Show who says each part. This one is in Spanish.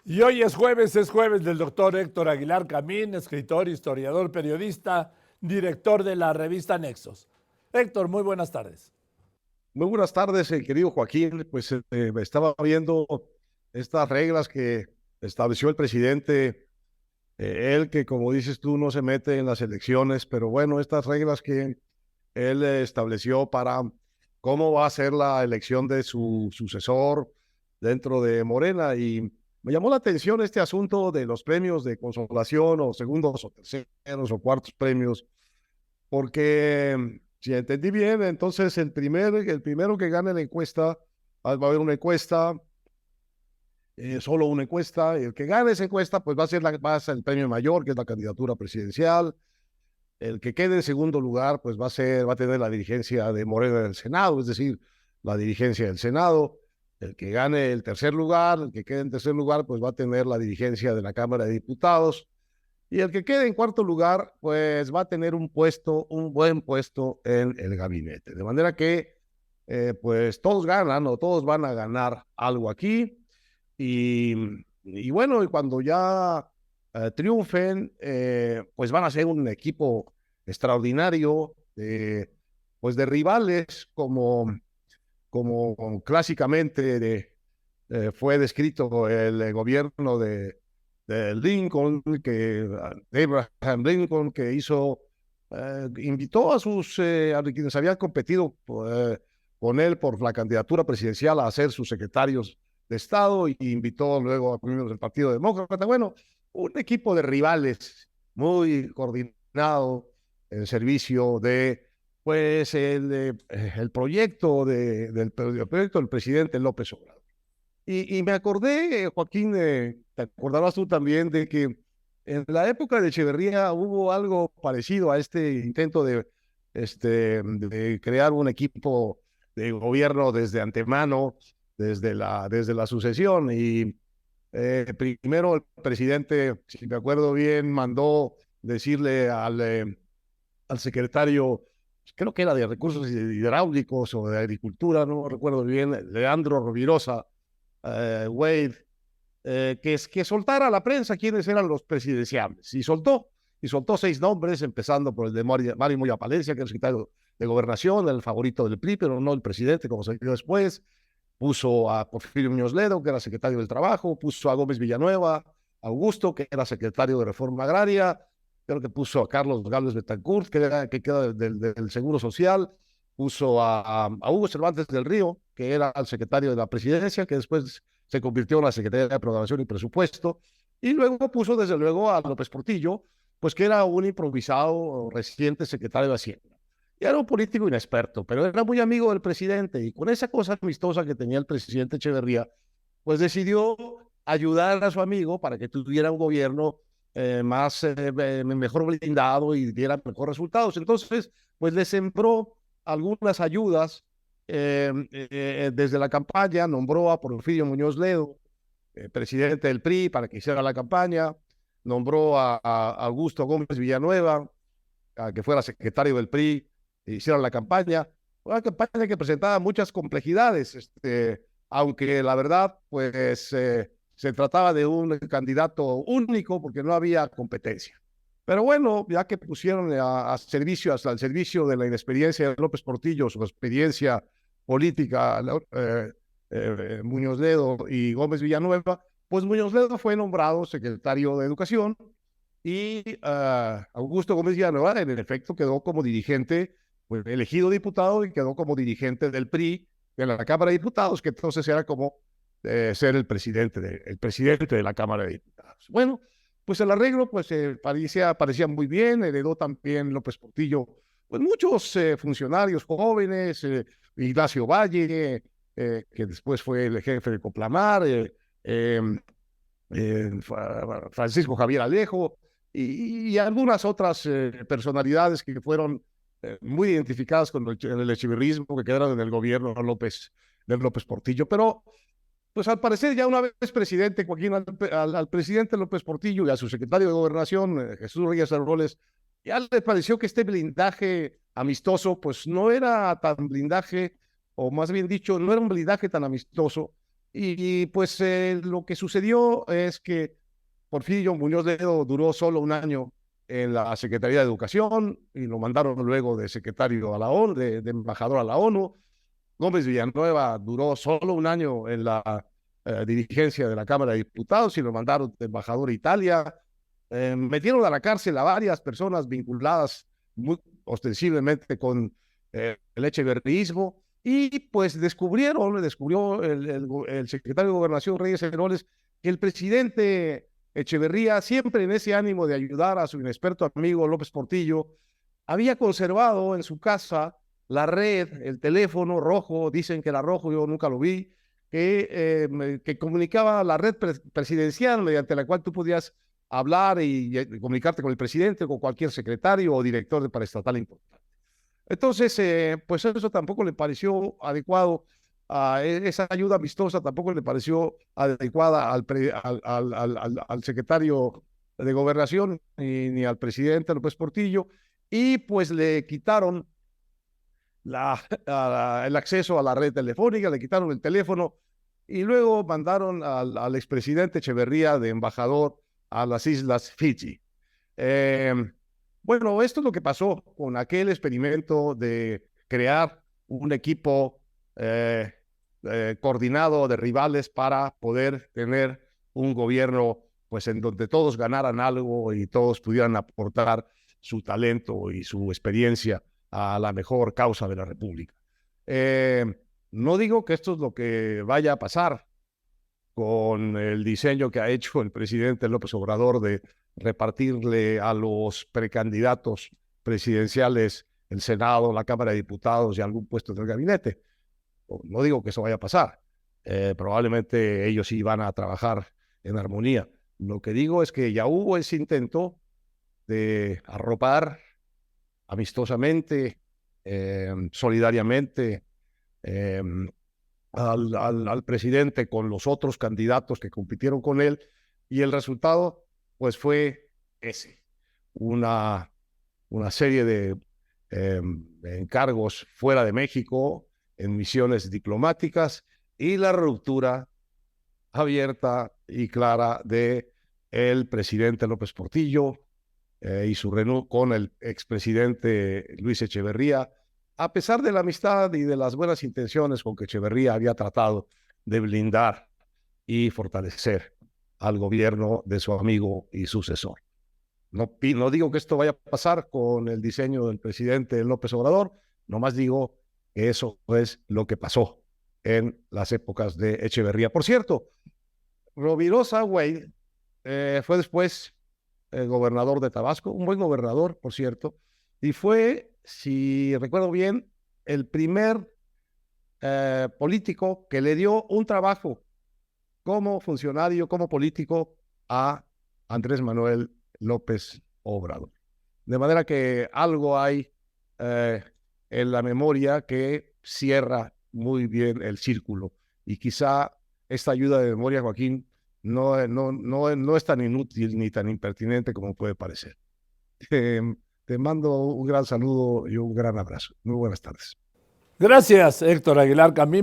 Speaker 1: Y hoy es jueves del doctor Héctor Aguilar Camín, escritor, historiador, periodista, director de la revista Nexos. Héctor, muy buenas tardes.
Speaker 2: Muy buenas tardes, querido Joaquín. Pues estaba viendo estas reglas que estableció el presidente, él que, como dices tú, no se mete en las elecciones, pero bueno, estas reglas que él estableció para cómo va a ser la elección de su sucesor dentro de Morena. Y me llamó la atención este asunto de los premios de consolación o segundos o terceros o cuartos premios, porque si entendí bien, entonces el primero que gane la encuesta, va a haber una encuesta, solo una encuesta, el que gane esa encuesta pues va a ser el premio mayor, que es la candidatura presidencial. El que quede en segundo lugar pues va a tener la dirigencia de Morena del Senado, es decir, la dirigencia del Senado. El que gane el tercer lugar, el que quede en tercer lugar pues va a tener la dirigencia de la Cámara de Diputados. Y el que quede en cuarto lugar, pues va a tener un buen puesto en el gabinete. De manera que, pues todos ganan o todos van a ganar algo aquí. Y, y bueno, y cuando ya triunfen, pues van a ser un equipo extraordinario, pues de rivales como clásicamente fue descrito el gobierno de Lincoln, de Abraham Lincoln, que invitó a quienes habían competido con él por la candidatura presidencial a ser sus secretarios de Estado, y invitó luego a miembros del Partido Demócrata. Bueno, un equipo de rivales muy coordinado en servicio de pues el proyecto del presidente López Obrador. Y me acordé, Joaquín, te acordarás tú también de que en la época de Echeverría hubo algo parecido a este intento de crear un equipo de gobierno desde antemano, desde la sucesión. Y primero el presidente, si me acuerdo bien, mandó decirle al secretario, creo que era de Recursos Hidráulicos o de Agricultura, no recuerdo bien, Leandro Rovirosa, Wade, que soltara a la prensa quiénes eran los presidenciables. Y soltó 6 nombres, empezando por el de Mario Moya Palencia, que era el secretario de Gobernación, el favorito del PRI, pero no el presidente, como se dio después. Puso a Porfirio Muñoz Ledo, que era secretario del Trabajo, puso a Gómez Villanueva, Augusto, que era secretario de Reforma Agraria, creo que puso a Carlos Gálvez Betancourt, que queda del Seguro Social, puso a Hugo Cervantes del Río, que era el secretario de la Presidencia, que después se convirtió en la Secretaría de Programación y Presupuesto, y luego puso desde luego a López Portillo, pues que era un improvisado reciente secretario de Hacienda. Y era un político inexperto, pero era muy amigo del presidente, y con esa cosa amistosa que tenía el presidente Echeverría, pues decidió ayudar a su amigo para que tuviera un gobierno mejor blindado y diera mejores resultados. Entonces, pues le sembró algunas ayudas desde la campaña. Nombró a Porfirio Muñoz Ledo, presidente del PRI, para que hiciera la campaña. Nombró a Augusto Gómez Villanueva, que fuera secretario del PRI, e hiciera la campaña. Una campaña que presentaba muchas complejidades, aunque la verdad, pues se trataba de un candidato único porque no había competencia. Pero bueno, ya que pusieron al servicio de la inexperiencia de López Portillo, su experiencia política, Muñoz Ledo y Gómez Villanueva, pues Muñoz Ledo fue nombrado secretario de Educación, y Augusto Gómez Villanueva en efecto quedó como dirigente, pues elegido diputado, y quedó como dirigente del PRI en la Cámara de Diputados, que entonces era como ser el presidente de la Cámara de Diputados. Bueno, pues el arreglo pues parecía muy bien. Heredó también López Portillo pues muchos funcionarios jóvenes, Ignacio Valle, que después fue el jefe de Coplamar, Francisco Javier Alejo, y algunas otras personalidades que fueron muy identificadas con el echeverrismo, que quedaron en el gobierno de López Portillo. Pero pues al parecer, ya una vez presidente, Joaquín, al presidente López Portillo y a su secretario de Gobernación, Jesús Reyes Robles, ya le pareció que este blindaje amistoso pues no era tan blindaje, o más bien dicho, no era un blindaje tan amistoso, Pues lo que sucedió es que Porfirio Muñoz Ledo duró solo un año en la Secretaría de Educación y lo mandaron luego de secretario a la ONU, de embajador a la ONU. Gómez Villanueva duró solo un año en la dirigencia de la Cámara de Diputados y lo mandaron de embajador a Italia. Metieron a la cárcel a varias personas vinculadas muy ostensiblemente con el echeverrismo y pues descubrió el secretario de Gobernación, Reyes Heroles, que el presidente Echeverría, siempre en ese ánimo de ayudar a su inexperto amigo López Portillo, había conservado en su casa la red, el teléfono rojo, dicen que era rojo, yo nunca lo vi, que comunicaba la red presidencial mediante la cual tú podías hablar y comunicarte con el presidente o con cualquier secretario o director de paraestatal importante. Entonces, pues eso tampoco le pareció adecuado, esa ayuda amistosa tampoco le pareció adecuada al secretario de Gobernación ni al presidente López Portillo, y pues le quitaron el acceso a la red telefónica, le quitaron el teléfono y luego mandaron al expresidente Echeverría de embajador a las Islas Fiji. Bueno, esto es lo que pasó con aquel experimento de crear un equipo coordinado de rivales para poder tener un gobierno pues en donde todos ganaran algo y todos pudieran aportar su talento y su experiencia a la mejor causa de la República. No digo que esto es lo que vaya a pasar con el diseño que ha hecho el presidente López Obrador de repartirle a los precandidatos presidenciales el Senado, la Cámara de Diputados y algún puesto en el gabinete. No digo que eso vaya a pasar. Probablemente ellos sí van a trabajar en armonía. Lo que digo es que ya hubo ese intento de arropar amistosamente, solidariamente, al presidente con los otros candidatos que compitieron con él, y el resultado pues fue ese, una serie de encargos fuera de México en misiones diplomáticas y la ruptura abierta y clara de el presidente López Portillo y su renuncia con el expresidente Luis Echeverría, a pesar de la amistad y de las buenas intenciones con que Echeverría había tratado de blindar y fortalecer al gobierno de su amigo y sucesor. No digo que esto vaya a pasar con el diseño del presidente López Obrador, nomás digo que eso es lo que pasó en las épocas de Echeverría. Por cierto, Rovirosa Wade fue después gobernador de Tabasco, un buen gobernador, por cierto, y fue, si recuerdo bien, el primer político que le dio un trabajo como funcionario, como político a Andrés Manuel López Obrador. De manera que algo hay en la memoria que cierra muy bien el círculo, y quizá esta ayuda de memoria, Joaquín, no es tan inútil ni tan impertinente como puede parecer. Te mando un gran saludo y un gran abrazo. Muy buenas tardes.
Speaker 1: Gracias, Héctor Aguilar Camín.